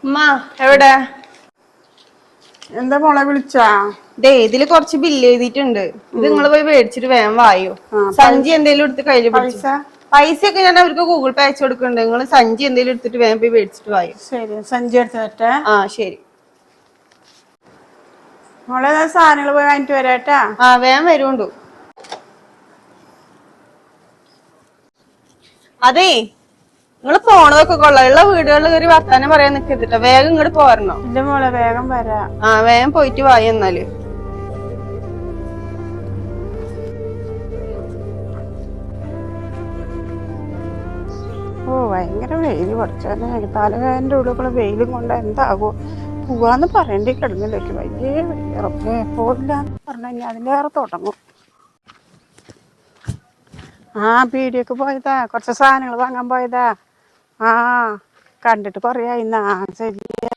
ഉമ്മ എവിടെ? എന്താ മോളെ വിളിച്ചാ? ഇതില് കൊറച്ച് ബില്ല് എഴുതിയിട്ടുണ്ട്. ഇത് നിങ്ങൾ പോയി മേടിച്ചിട്ട് വേഗം വായോ. പൈസ സഞ്ചി എന്തേലും എടുത്ത് കയ്യില് പിടിച്ചു. പൈസ പൈസയൊക്കെ ഞാൻ അവർക്ക് ഗൂഗിൾ പേ അയച്ചു കൊടുക്കുന്നുണ്ട്. നിങ്ങൾ സഞ്ചി എന്തേലും എടുത്തിട്ട് വേഗം പോയി മേടിച്ചിട്ട് വായോ. ശരി, സഞ്ചി എടുത്ത് തരട്ടെ. ശരി മോളെ സാധനങ്ങൾ പോയി വാങ്ങിട്ട് വരാട്ടാ. വേഗം വരുണ്ടു. അതേ, നിങ്ങള് പോണതൊക്കെ കൊള്ളാം. ഉള്ള വീടുകളിൽ കയറി വർത്താനം പറയാൻ നിൽക്കരുതിട്ടോ. വേഗം ഇങ്ങോട്ട് പോരണോ? ഇല്ല മോളെ, വേഗം വരാ. വേഗം പോയിട്ട് വായി. എന്നാല് ഭയങ്കര വെയില് പഠിച്ചോനെ. തലവേദന്റെ ഉള്ളിൽ വെയിലും കൊണ്ട് എന്താകോ പോവാന്ന് പറയേണ്ടി കിടന്നില്ലേക്ക്. വലിയ വെയിലുറപ്പേ പോയില്ലാന്ന് പറഞ്ഞു കഴിഞ്ഞാൽ അതിലേറെ തുടങ്ങും. പീടിയൊക്കെ പോയതാ, കുറച്ച് സാധനങ്ങൾ വാങ്ങാൻ പോയതാ. കണ്ടിട്ട് പറയാ. ശരിയാ,